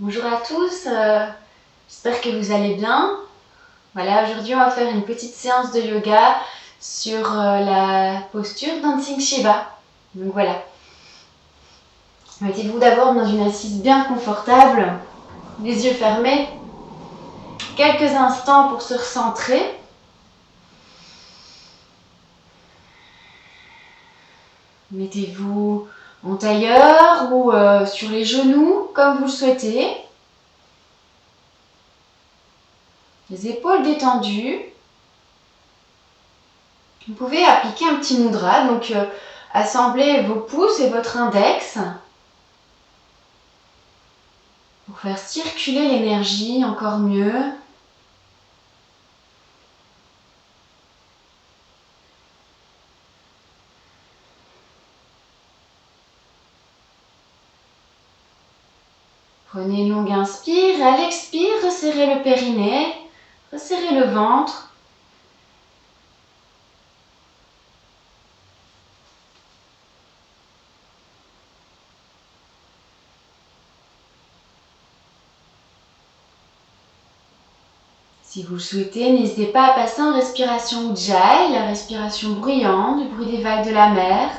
Bonjour à tous, j'espère que vous allez bien. Voilà, aujourd'hui on va faire une petite séance de yoga sur la posture Dancing Shiva. Donc voilà. Mettez-vous d'abord dans une assise bien confortable, les yeux fermés. Quelques instants pour se recentrer. Mettez-vous en tailleur ou sur les genoux, comme vous le souhaitez. Les épaules détendues. Vous pouvez appliquer un petit mudra, donc assemblez vos pouces et votre index pour faire circuler l'énergie encore mieux. Prenez une longue inspire, à l'expire, resserrez le périnée, resserrez le ventre. Si vous le souhaitez, n'hésitez pas à passer en respiration Ujjayi, la respiration bruyante, du bruit des vagues de la mer.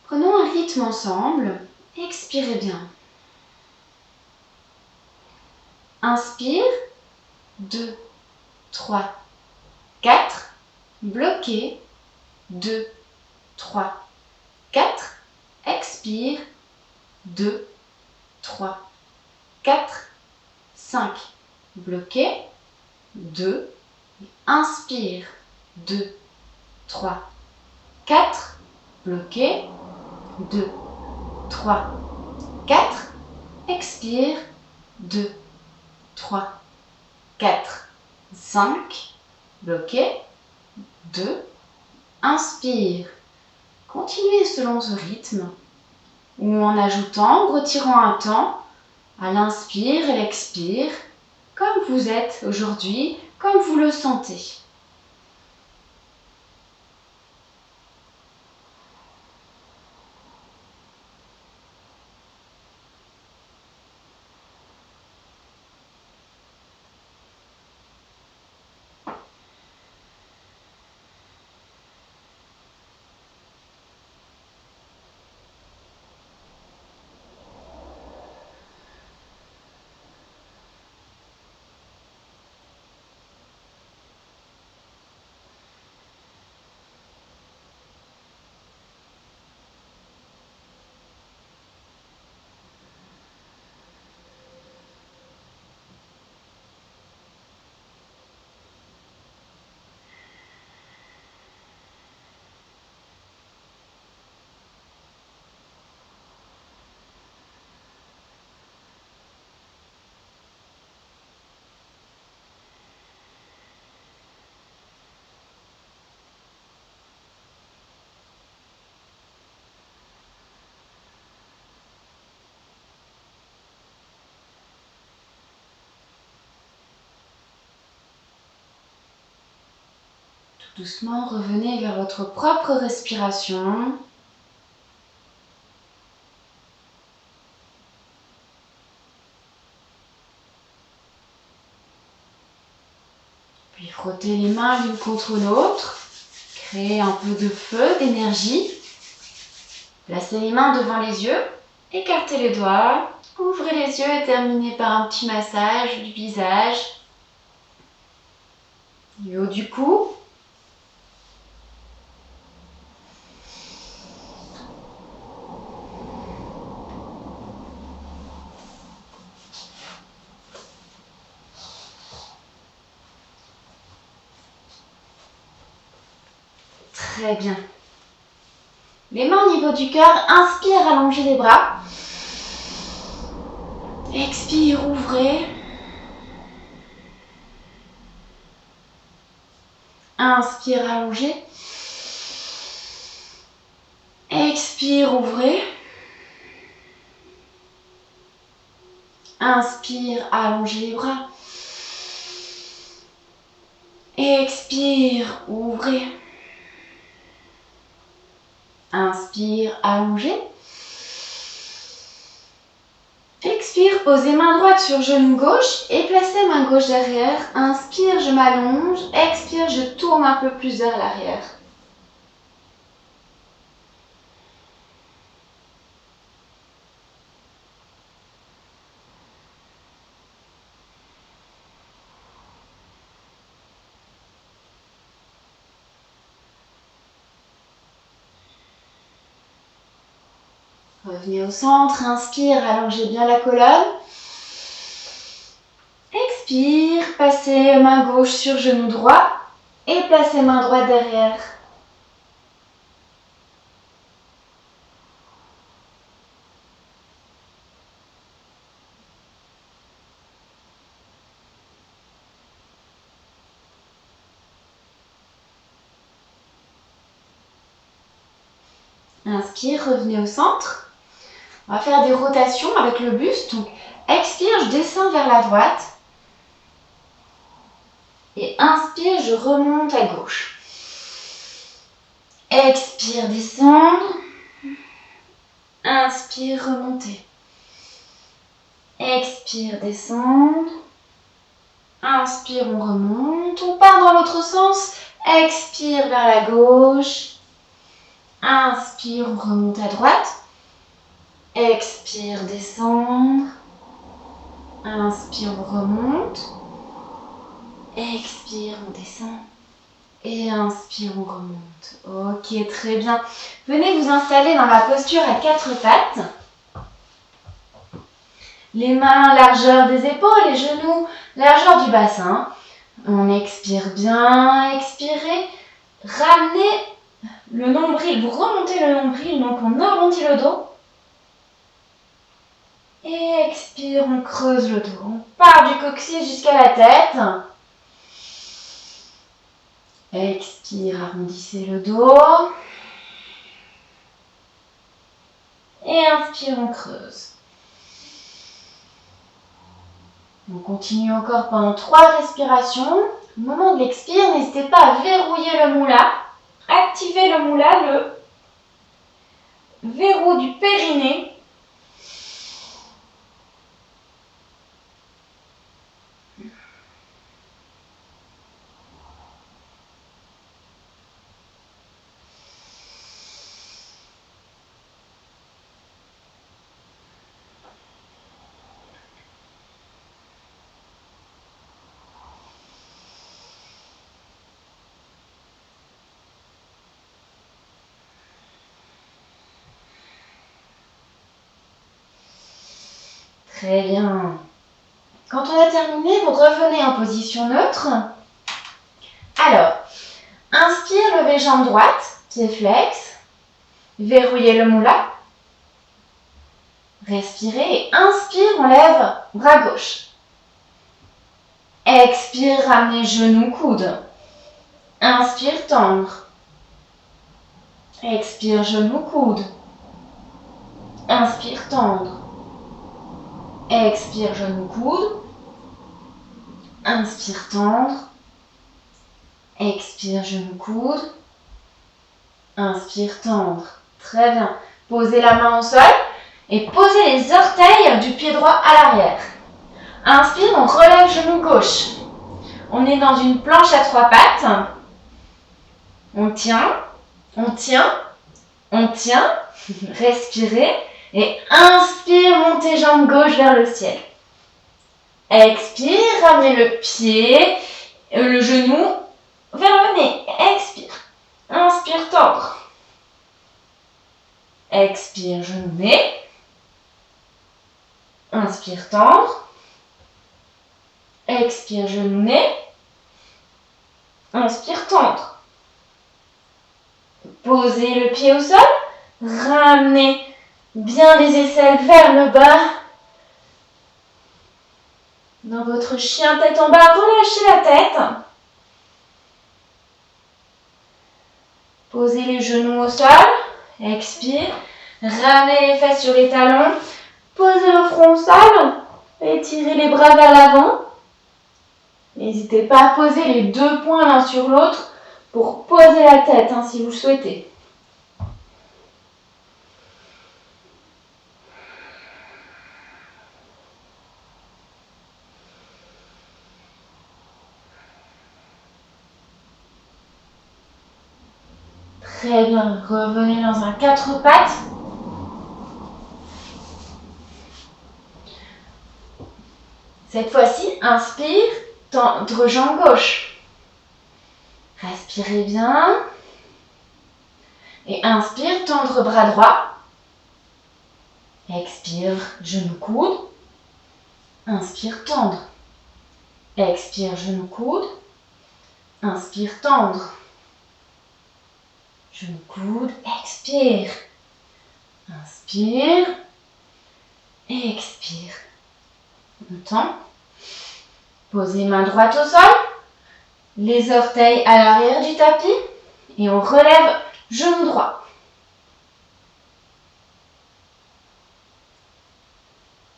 Prenons un rythme ensemble. Expirez bien. Inspire. 2, 3, 4. Bloquez. 2, 3, 4. Expire. 2, 3, 4, 5. Bloquez. 2. Inspire. 2, 3, 4. Bloquez. 2, 3, 4. Expire. 2, 3, 4, 5. Bloquez. 2. Inspire. Continuez selon ce rythme ou en ajoutant ou retirant un temps à l'inspire et l'expire, comme vous êtes aujourd'hui, comme vous le sentez. Doucement, revenez vers votre propre respiration. Puis frottez les mains l'une contre l'autre. Créez un peu de feu, d'énergie. Placez les mains devant les yeux. Écartez les doigts. Ouvrez les yeux et terminez par un petit massage du visage. Du haut du cou. Très bien. Les mains au niveau du cœur, inspire, allongez les bras. Expire, ouvrez. Inspire, allongez. Expire, ouvrez. Inspire, allongez les bras. Expire, ouvrez. Inspire, allongez. Expire, posez main droite sur genou gauche et placez main gauche derrière. Inspire, je m'allonge. Expire, je tourne un peu plus vers l'arrière. Revenez au centre, inspire, allongez bien la colonne. Expire, passez main gauche sur genou droit et placez main droite derrière. Inspire, revenez au centre. On va faire des rotations avec le buste. Donc, expire, je descends vers la droite. Et inspire, je remonte à gauche. Expire, descendre. Inspire, remonter. Expire, descendre. Inspire, on remonte. On part dans l'autre sens. Expire vers la gauche. Inspire, on remonte à droite. Expire, descendre. Inspire, on remonte. Expire, on descend. Et inspire, on remonte. Ok, très bien. Venez vous installer dans la posture à 4 pattes. Les mains, largeur des épaules, les genoux, largeur du bassin. On expire bien, expirez. Ramenez le nombril, vous remontez le nombril, donc on arrondit le dos. Et expire, on creuse le dos. On part du coccyx jusqu'à la tête. Expire, arrondissez le dos. Et inspire, on creuse. On continue encore pendant 3 respirations. Au moment de l'expire, n'hésitez pas à verrouiller le moula. Activez le moula, le verrou du périnée. Très bien. Quand on a terminé, vous revenez en position neutre. Alors, inspire, levez jambe droite, pied flex. Verrouillez le moula. Respirez et inspire, on lève bras gauche. Expire, ramenez genou, coude. Inspire, tendre. Expire, genou, coude. Inspire, tendre. Expire, genou, coude. Inspire, tendre. Expire, genou, coude. Inspire, tendre. Très bien. Posez la main au sol et posez les orteils du pied droit à l'arrière. Inspire, on relève genou gauche. On est dans une planche à 3 pattes. On tient, on tient, on tient. Respirez et inspire, montez jambe gauche vers le ciel. Expire, ramenez le pied, le genou vers le nez. Expire. Inspire, tendre. Expire, genou, nez. Inspire, tendre. Expire, genou, nez. Inspire, tendre. Posez le pied au sol. Ramenez bien les aisselles vers le bas. Dans votre chien tête en bas, relâchez la tête. Posez les genoux au sol. Expire. Ramenez les fesses sur les talons. Posez le front au sol. Étirez les bras vers l'avant. N'hésitez pas à poser les deux poings l'un sur l'autre pour poser la tête si vous le souhaitez. Très bien, revenez dans un 4 pattes. Cette fois-ci, inspire, tendre jambe gauche. Respirez bien. Et inspire, tendre bras droit. Expire, genou coude. Inspire, tendre. Expire, genou coude. Inspire, tendre. Genou coude, expire. Inspire. Et expire. On tend. Posez main droite au sol. Les orteils à l'arrière du tapis. Et on relève genou droit.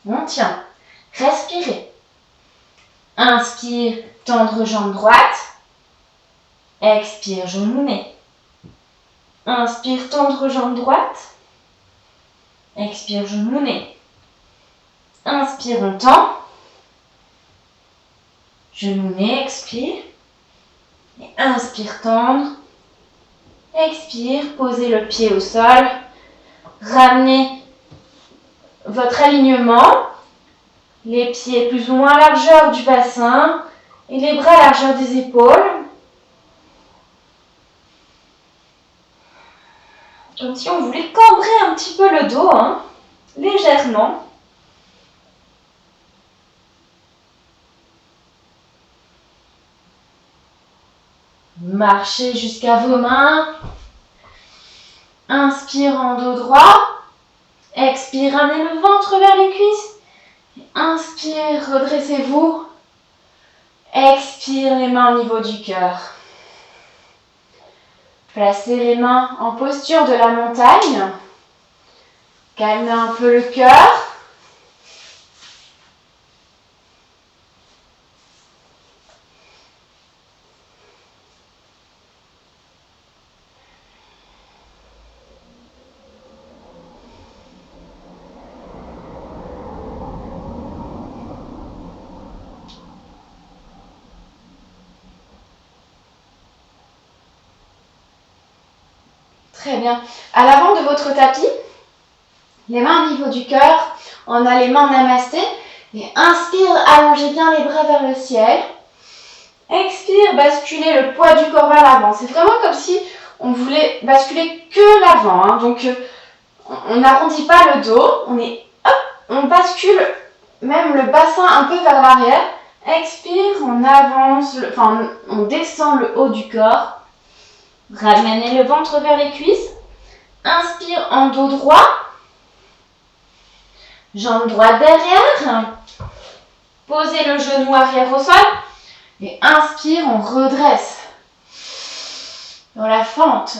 On tient. Respirez. Inspire, tendre jambe droite. Expire, genou nez. Inspire, tendre jambe droite. Expire, genou nez. Inspire, on tend. Genou nez, expire. Et inspire, tendre. Expire, posez le pied au sol. Ramenez votre alignement. Les pieds plus ou moins à largeur du bassin. Et les bras à largeur des épaules. Comme si on voulait cambrer un petit peu le dos, légèrement. Marchez jusqu'à vos mains. Inspire en dos droit. Expire, ramenez le ventre vers les cuisses. Inspire, redressez-vous. Expire, les mains au niveau du cœur. Placez les mains en posture de la montagne. Calmez un peu le cœur. Très bien. À l'avant de votre tapis, les mains au niveau du cœur, on a les mains en namasté. Et inspire, allongez bien les bras vers le ciel. Expire, basculez le poids du corps vers l'avant. C'est vraiment comme si on voulait basculer que l'avant. Donc, on n'arrondit pas le dos. On bascule même le bassin un peu vers l'arrière. Expire, on avance, on descend le haut du corps. Ramenez le ventre vers les cuisses. Inspire en dos droit. Jambe droite derrière. Posez le genou arrière au sol. Et inspire, on redresse. Dans la fente.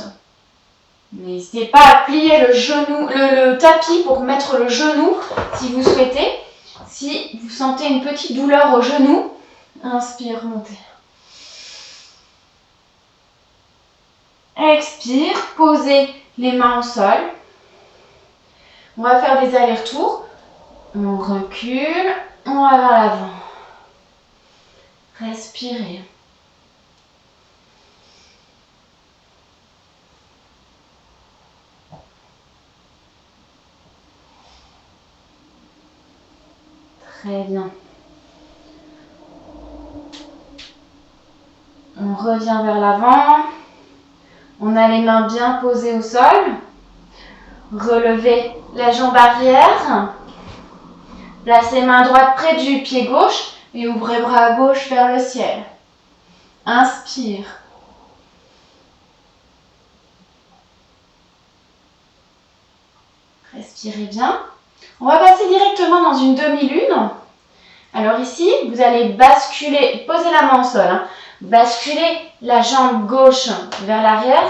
N'hésitez pas à plier le tapis pour mettre le genou si vous souhaitez. Si vous sentez une petite douleur au genou, inspire, montez. Expire, posez les mains au sol. On va faire des allers-retours. On recule, on va vers l'avant. Respirez. Très bien. On revient vers l'avant. On a les mains bien posées au sol. Relevez la jambe arrière. Placez main droite près du pied gauche et ouvrez bras gauche vers le ciel. Inspire. Respirez bien. On va passer directement dans une demi-lune. Alors ici, vous allez basculer, posez la main au sol, basculer la jambe gauche vers l'arrière.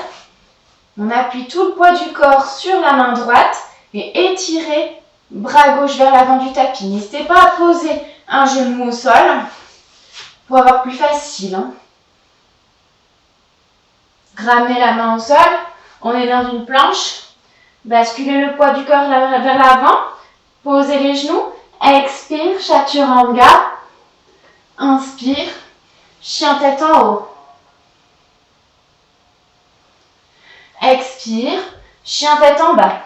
On appuie tout le poids du corps sur la main droite et étirez bras gauche vers l'avant du tapis. N'hésitez pas à poser un genou au sol. pour avoir plus facile. Hein. Ramenez la main au sol. On est dans une planche. Basculez le poids du corps vers l'avant. Posez les genoux. Expire, Chaturanga. Inspire, chien tête en haut. Expire, chien tête en bas.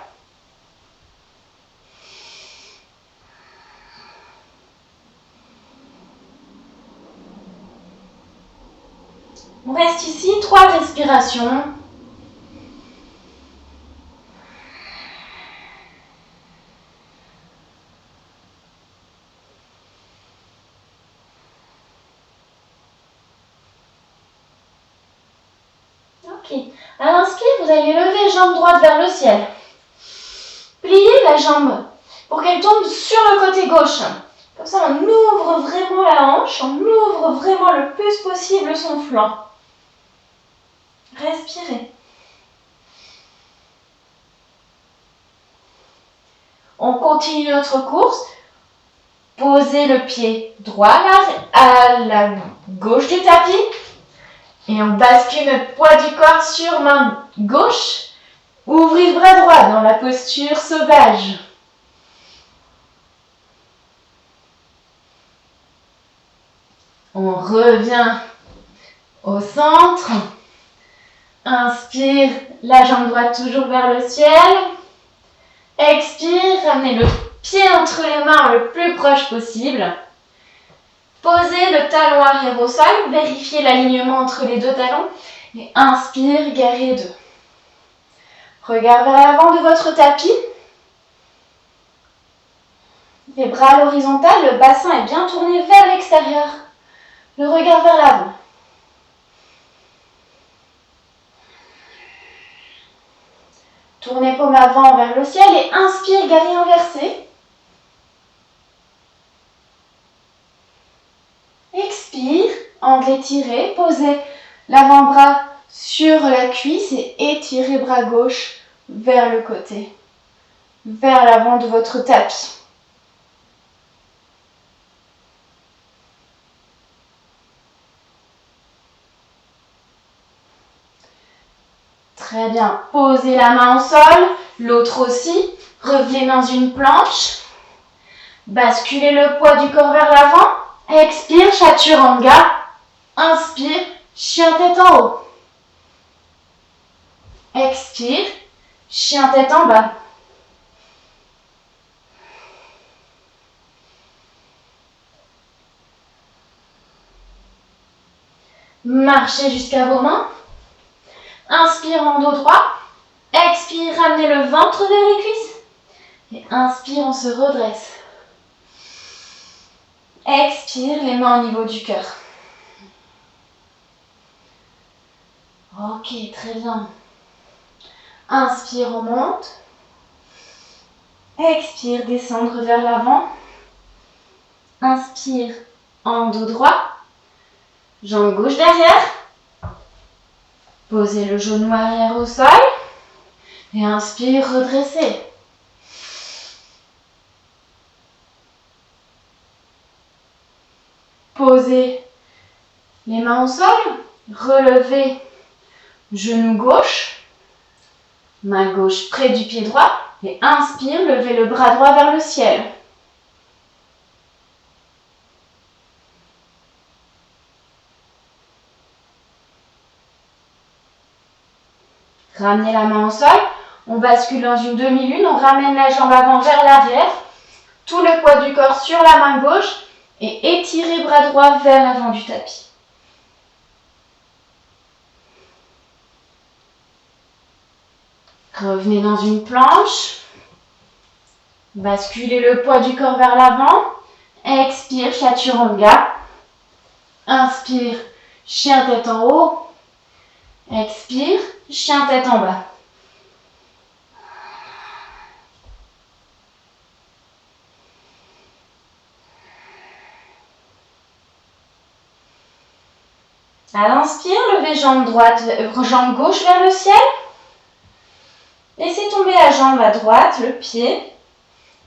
On reste ici, 3 respirations. Ok. À l'inspire, vous allez lever jambe droite vers le ciel. Pliez la jambe pour qu'elle tombe sur le côté gauche. Comme ça, on ouvre vraiment la hanche, on ouvre vraiment le plus possible son flanc. Respirez. On continue notre course. Posez le pied droit à la gauche du tapis. Et on bascule le poids du corps sur main gauche. Ouvrez le bras droit dans la posture sauvage. On revient au centre. Inspire, la jambe droite toujours vers le ciel. Expire, ramenez le pied entre les mains le plus proche possible. Posez le talon arrière au sol, vérifiez l'alignement entre les deux talons. Et inspire, guerrier 2. Regard vers l'avant de votre tapis. Les bras à l'horizontale, le bassin est bien tourné vers l'extérieur. Le regard vers l'avant. Tournez paume avant vers le ciel et inspire, guerrier inversé. Expire, angle étiré, posez l'avant-bras sur la cuisse et étirez bras gauche vers le côté, vers l'avant de votre tapis. Très bien. Posez la main au sol, l'autre aussi. Revenez dans une planche. Basculez le poids du corps vers l'avant. Expire, Chaturanga. Inspire, chien tête en haut. Expire, chien tête en bas. Marchez jusqu'à vos mains. Inspire en dos droit. Expire, ramenez le ventre vers les cuisses. Et inspire, on se redresse. Expire, les mains au niveau du cœur. Ok, très bien. Inspire, on monte. Expire, descendre vers l'avant. Inspire, en dos droit. Jambe gauche derrière. Posez le genou arrière au sol. Et inspire, redressez. Posez les mains au sol. Relevez genou gauche. Main gauche près du pied droit. Et inspire, levez le bras droit vers le ciel. Ramenez la main au sol. On bascule dans une demi-lune. On ramène la jambe avant vers l'arrière. Tout le poids du corps sur la main gauche. Et étirez bras droit vers l'avant du tapis. Revenez dans une planche. Basculez le poids du corps vers l'avant. Expire, Chaturanga. Inspire, chien tête en haut. Expire, chien tête en bas. À l'inspire, levez jambe gauche vers le ciel. Laissez tomber la jambe à droite, le pied.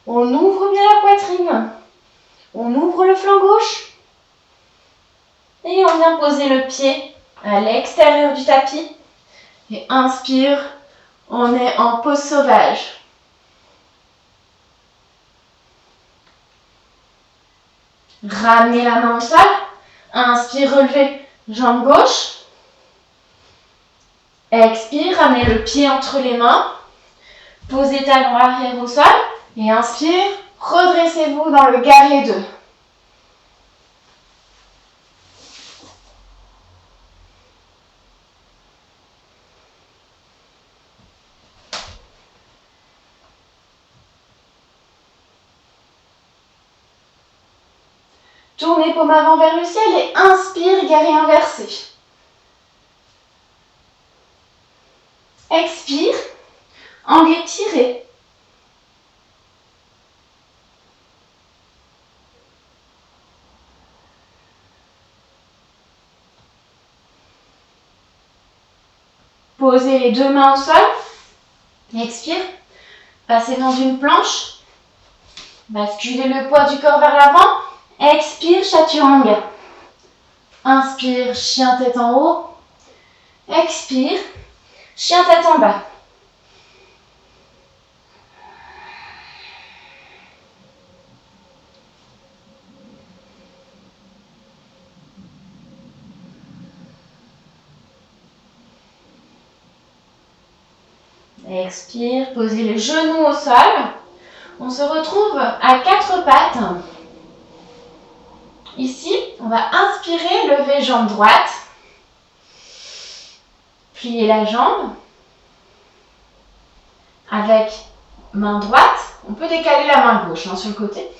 On ouvre bien la poitrine. On ouvre le flanc gauche. Et on vient poser le pied à l'extérieur du tapis. Et inspire, on est en pose sauvage. Ramenez la main au sol. Inspire, relevez, jambe gauche. Expire, ramenez le pied entre les mains. Posez talon arrière au sol. Et inspire, redressez-vous dans le guerrier 2. Tournez paume avant vers le ciel et inspire, guerrier inversé. Expire, angle étiré. Posez les deux mains au sol. Expire, passez dans une planche. Basculez le poids du corps vers l'avant. Expire, chaturanga. Inspire, chien tête en haut. Expire, chien tête en bas. Expire, posez les genoux au sol. On se retrouve à quatre pattes. Ici, on va inspirer, lever jambe droite. Plier la jambe. Avec main droite, on peut décaler la main gauche sur le côté.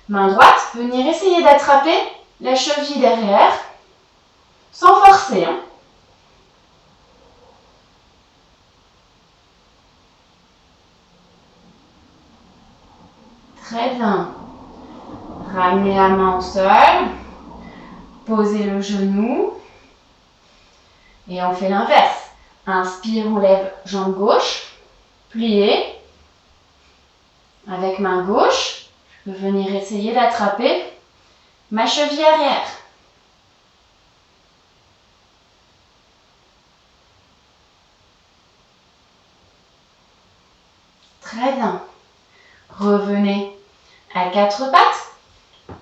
Main droite, venir essayer d'attraper la cheville derrière, sans forcer. Très bien. Ramenez la main au sol. Posez le genou. Et on fait l'inverse. Inspire, on lève jambe gauche. Plié. Avec main gauche, je peux venir essayer d'attraper ma cheville arrière. Très bien. Revenez à quatre pattes.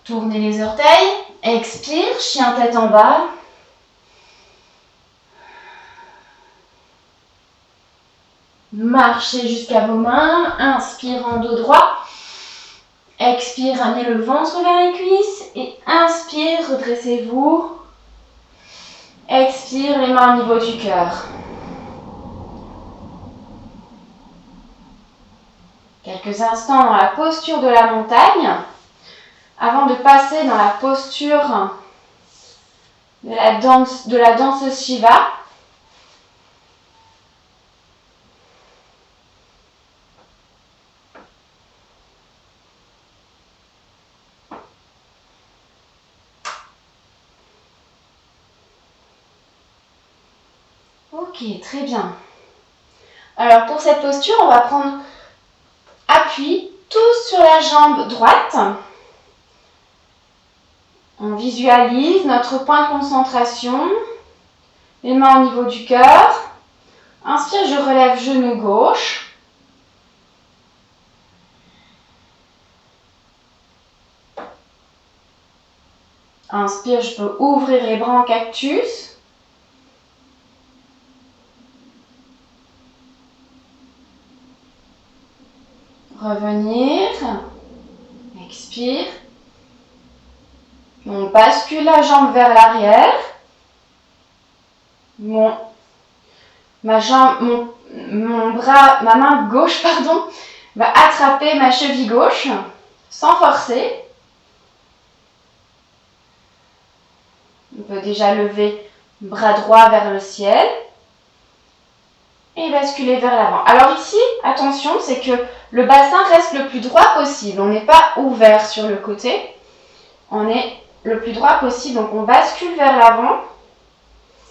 Tournez les orteils. Expire, chien tête en bas. Marchez jusqu'à vos mains. Inspire en dos droit. Expire, ramenez le ventre vers les cuisses. Et inspire, redressez-vous. Expire, les mains au niveau du cœur. Quelques instants dans la posture de la montagne, avant de passer dans la posture de la danse Shiva. Ok, très bien. Alors pour cette posture, on va prendre appui tous sur la jambe droite. On visualise notre point de concentration. Les mains au niveau du cœur. Inspire, je relève genou gauche. Inspire, je peux ouvrir les bras en cactus. Revenir. Expire. On bascule la jambe vers l'arrière. Ma main gauche, va attraper ma cheville gauche sans forcer. On peut déjà lever bras droit vers le ciel et basculer vers l'avant. Alors ici, attention, c'est que le bassin reste le plus droit possible. On n'est pas ouvert sur le côté. On est le plus droit possible, donc on bascule vers l'avant.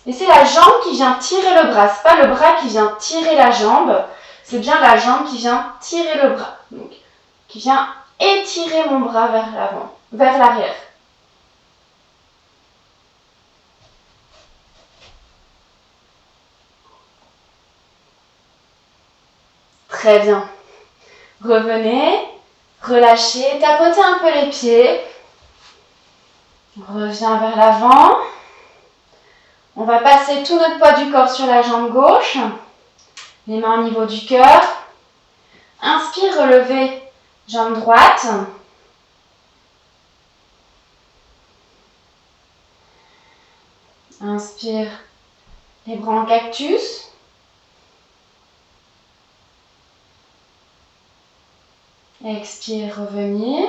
Et c'est la jambe qui vient tirer le bras. Ce n'est pas le bras qui vient tirer la jambe. C'est bien la jambe qui vient tirer le bras. Donc, qui vient étirer mon bras vers l'avant, vers l'arrière. Très bien. Revenez, relâchez, tapotez un peu les pieds. On revient vers l'avant. On va passer tout notre poids du corps sur la jambe gauche. Les mains au niveau du cœur. Inspire, relevez, jambe droite. Inspire, les bras en cactus. Expire, revenir.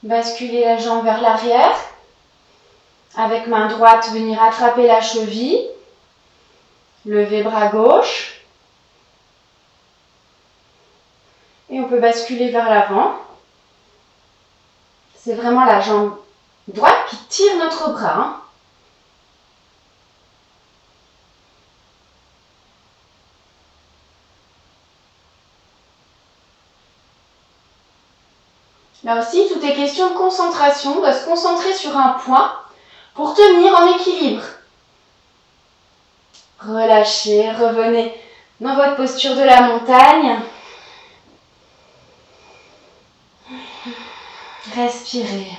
Basculer la jambe vers l'arrière. Avec main droite, venir attraper la cheville. Lever bras gauche. Et on peut basculer vers l'avant. C'est vraiment la jambe droite qui tire notre bras. Hein. Là aussi, tout est question de concentration. On doit se concentrer sur un point pour tenir en équilibre. Relâchez, revenez dans votre posture de la montagne. Respirez.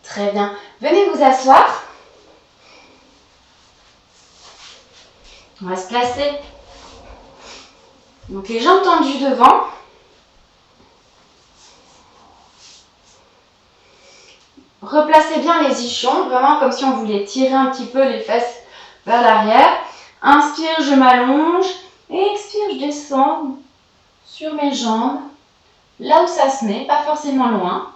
Très bien. Venez vous asseoir. On va se placer. Donc les jambes tendues devant. Replacez bien les ischions, vraiment comme si on voulait tirer un petit peu les fesses vers l'arrière. Inspire, je m'allonge. Et expire, je descends sur mes jambes. Là où ça se met, pas forcément loin.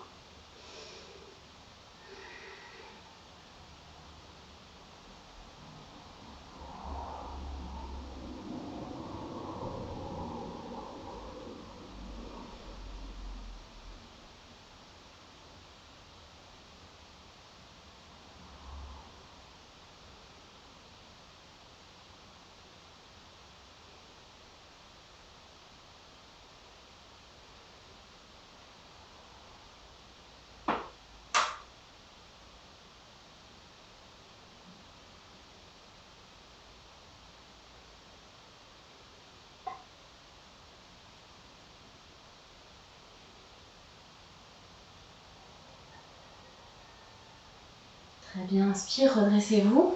Très bien, inspire, redressez-vous.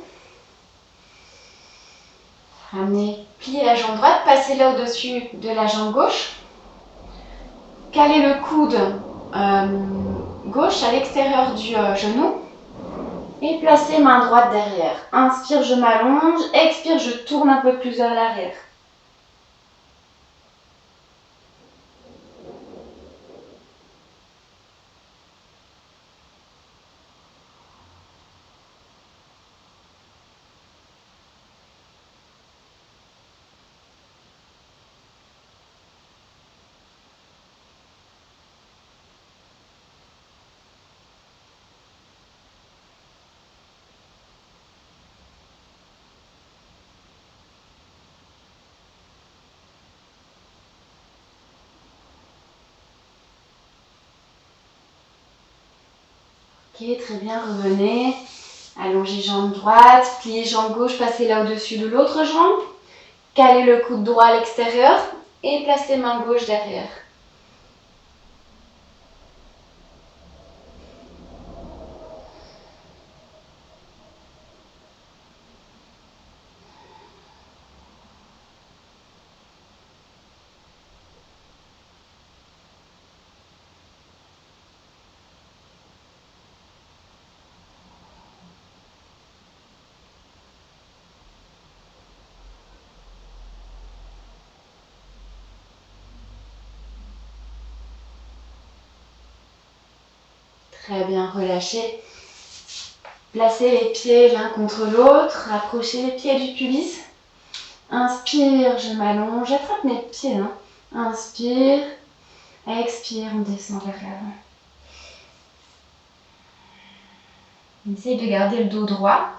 Ramenez, pliez la jambe droite, passez-la au-dessus de la jambe gauche. Calez le coude gauche à l'extérieur du genou. Et placez main droite derrière. Inspire, je m'allonge. Expire, je tourne un peu plus vers l'arrière. Ok, très bien, revenez. Allongez jambe droite, pliez jambe gauche, passez là au-dessus de l'autre jambe. Calez le coude droit à l'extérieur et placez main gauche derrière. Très bien, relâchez. Placez les pieds l'un contre l'autre, rapprochez les pieds du pubis. Inspire, je m'allonge, j'attrape mes pieds. Hein. Inspire, expire, on descend vers l'avant. Essayez de garder le dos droit.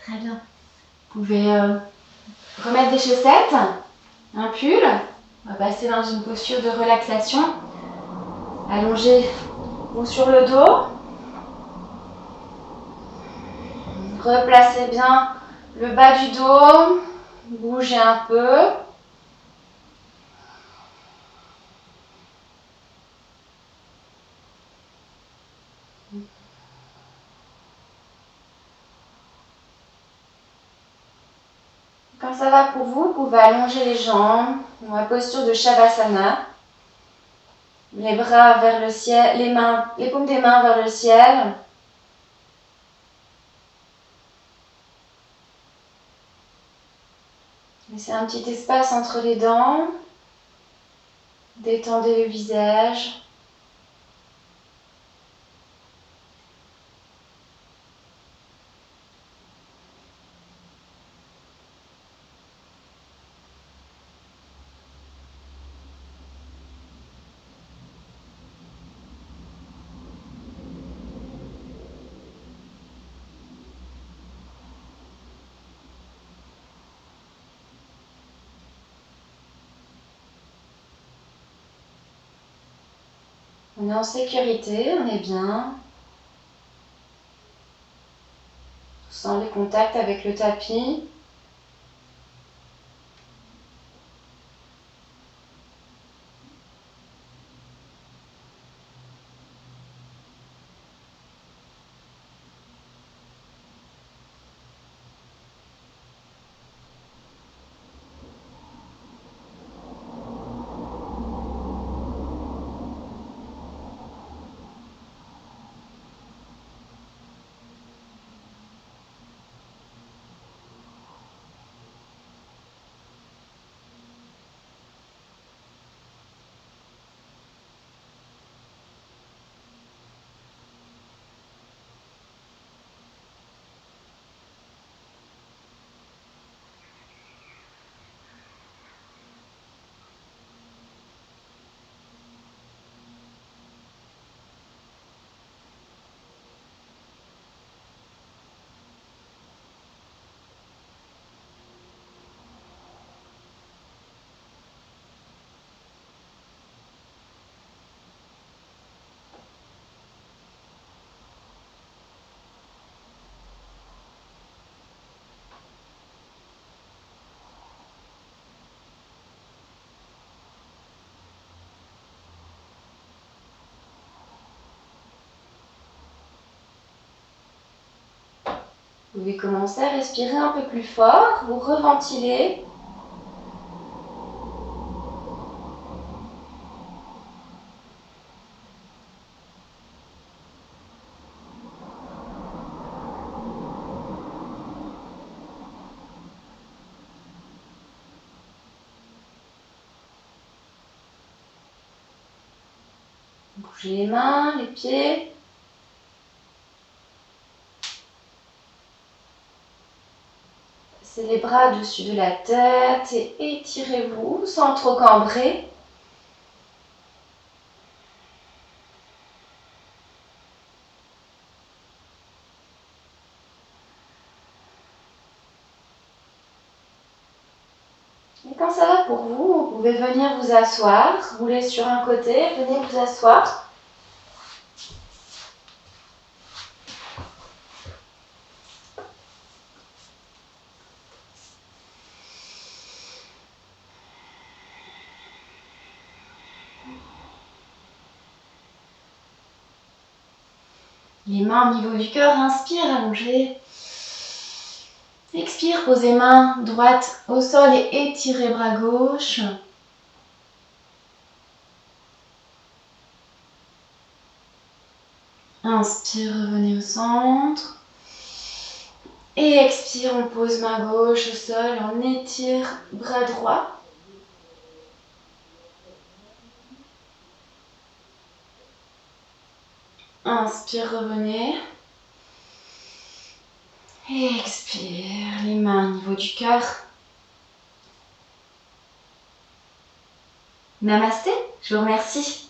Très bien. Vous pouvez remettre des chaussettes, un pull. On va passer dans une posture de relaxation. Allongez-vous sur le dos. Replacez bien le bas du dos. Bougez un peu. Quand ça va pour vous, vous pouvez allonger les jambes dans la posture de Shavasana. Les bras vers le ciel, les paumes des mains vers le ciel. Laissez un petit espace entre les dents. Détendez le visage. On est en sécurité, on est bien. On sent les contacts avec le tapis. Vous pouvez commencer à respirer un peu plus fort, vous reventilez. Bougez les mains, les pieds. Passez les bras au-dessus de la tête et étirez-vous sans trop cambrer. Et quand ça va pour vous, vous pouvez venir vous asseoir, rouler sur un côté, venez vous asseoir. Les mains au niveau du cœur, inspire, allongez. Expire, posez main droite au sol et étirez bras gauche. Inspire, revenez au centre. Et expire, on pose main gauche au sol, on étire bras droit. Inspire, revenez. Et expire, les mains au niveau du cœur. Namasté, je vous remercie.